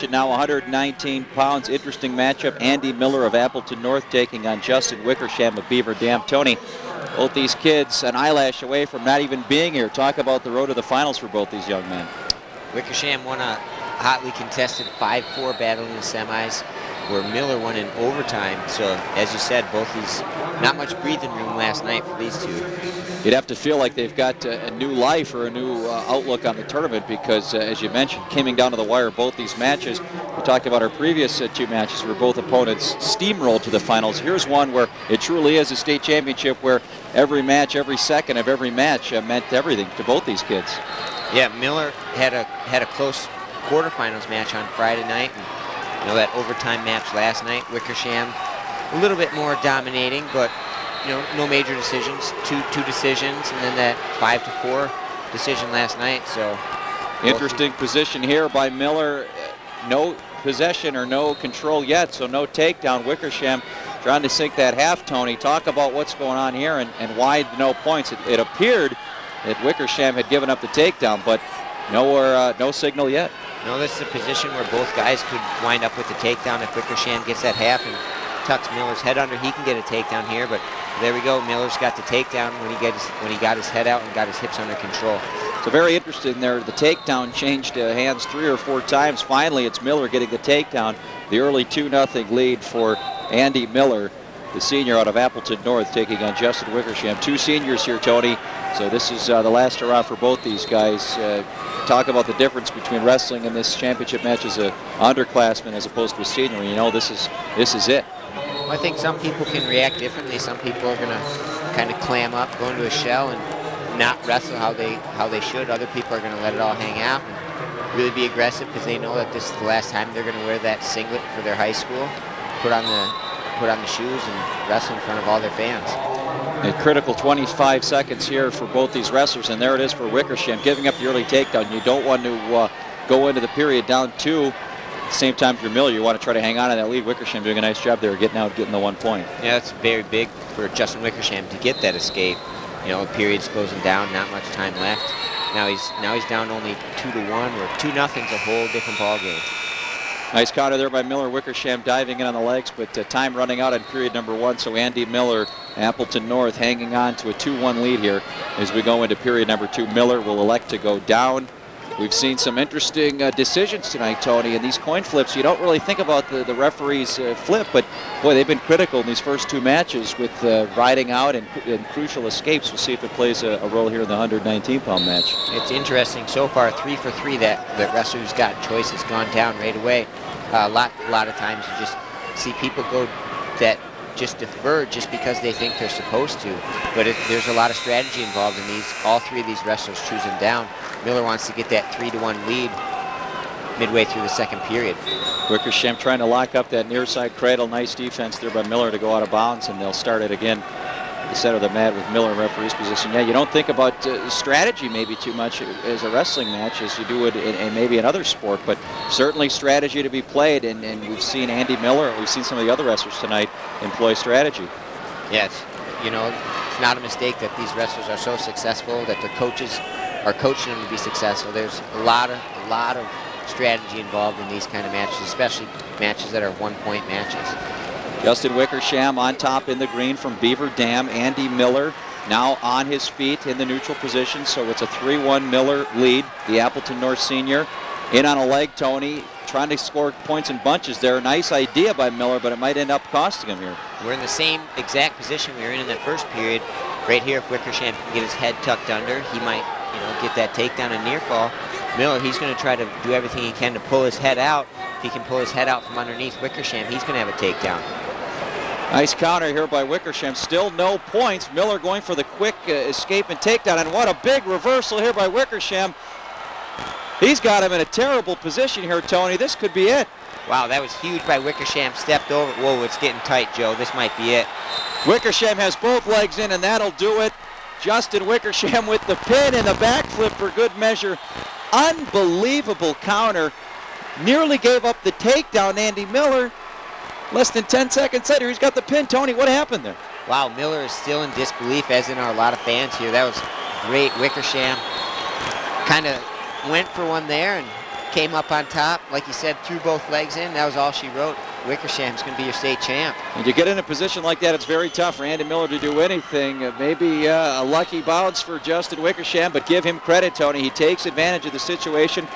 Now 119 pounds. Interesting matchup. Andy Miller of Appleton North taking on Justin Wickersham of Beaver Dam. Tony, both these kids an eyelash away from not even being here. Talk about the road to the finals for both these young men. Wickersham won a hotly contested 5-4 battle in the semis, where Miller won in overtime. So, as you said, both these, not much breathing room last night for these two. You'd have to feel like they've got a new life or a new outlook on the tournament because, as you mentioned, coming down to the wire, both these matches, we talked about our previous two matches where both opponents steamrolled to the finals. Here's one where it truly is a state championship where every match, every second of every match meant everything to both these kids. Yeah, Miller had a close quarterfinals match on Friday night, and that overtime match last night. Wickersham a little bit more dominating, but no major decisions, two decisions, and then that 5-4 decision last night. So interesting position here by Miller. No possession or no control yet, so no takedown. Wickersham trying to sink that half. Tony, talk about what's going on here and why no points. It appeared that Wickersham had given up the takedown, but no signal yet. No, this is a position where both guys could wind up with the takedown. If Wickersham gets that half and tucks Miller's head under, he can get a takedown here, but there we go. Miller's got the takedown when he got his head out and got his hips under control. So very interesting there. The takedown changed hands 3 or 4 times. Finally, it's Miller getting the takedown. The early 2-0 lead for Andy Miller, the senior out of Appleton North, taking on Justin Wickersham. 2 seniors here, Tony. So this is the last hurrah for both these guys. Talk about the difference between wrestling in this championship match as an underclassman as opposed to a senior. This is it. Well, I think some people can react differently. Some people are going to kind of clam up, go into a shell, and not wrestle how they should. Other people are going to let it all hang out and really be aggressive because they know that this is the last time they're going to wear that singlet for their high school, put on the shoes, and wrestle in front of all their fans. A critical 25 seconds here for both these wrestlers, and there it is for Wickersham, giving up the early takedown. You don't want to go into the period down 2. At the same time, if you're Miller, you want to try to hang on to that lead. Wickersham doing a nice job there, getting the 1 point. Yeah, it's very big for Justin Wickersham to get that escape. The period's closing down, not much time left. Now he's down only 2-1, where 2-0's a whole different ball game. Nice counter there by Miller. Wickersham diving in on the legs, but time running out in period number 1. So Andy Miller, Appleton North, hanging on to a 2-1 lead here as we go into period number 2. Miller will elect to go down. We've seen some interesting decisions tonight, Tony, and these coin flips. You don't really think about the referee's flip, but boy, they've been critical in these first 2 matches with riding out and crucial escapes. We'll see if it plays a role here in the 119-pound match. It's interesting so far, 3 for 3 that wrestler who's got choice has gone down right away. A lot of times you just see people go that just defer just because they think they're supposed to, but there's a lot of strategy involved in these. All 3 of these wrestlers choosing down. Miller wants to get that 3-1 lead midway through the second period. Wickersham trying to lock up that near side cradle. Nice defense there by Miller to go out of bounds, and they'll start it again the center of the mat with Miller in referee's position. Yeah, you don't think about strategy maybe too much as a wrestling match as you do it in maybe another sport, but certainly strategy to be played, and we've seen Andy Miller, we've seen some of the other wrestlers tonight employ strategy. Yeah, it's not a mistake that these wrestlers are so successful, that their coaches are coaching them to be successful. There's a lot of strategy involved in these kind of matches, especially matches that are 1-point matches. Justin Wickersham on top in the green from Beaver Dam. Andy Miller now on his feet in the neutral position, so it's a 3-1 Miller lead. The Appleton North senior in on a leg, Tony, trying to score points in bunches there. Nice idea by Miller, but it might end up costing him here. We're in the same exact position we were in that first period. Right here, if Wickersham can get his head tucked under, he might get that takedown and near fall. Miller, he's going to try to do everything he can to pull his head out. If he can pull his head out from underneath Wickersham, he's going to have a takedown. Nice counter here by Wickersham. Still no points. Miller going for the quick escape and takedown. And what a big reversal here by Wickersham. He's got him in a terrible position here, Tony. This could be it. Wow, that was huge by Wickersham. Stepped over. Whoa, it's getting tight, Joe. This might be it. Wickersham has both legs in, and that'll do it. Justin Wickersham with the pin and the backflip for good measure. Unbelievable counter. Nearly gave up the takedown, Andy Miller. Less than 10 seconds later, he's got the pin. Tony, what happened there? Wow, Miller is still in disbelief, as in are a lot of fans here. That was great. Wickersham kind of went for one there and came up on top, like you said, threw both legs in. That was all she wrote. Wickersham's going to be your state champ. And you get in a position like that, it's very tough for Andy Miller to do anything. Maybe a lucky bounce for Justin Wickersham, but give him credit, Tony. He takes advantage of the situation,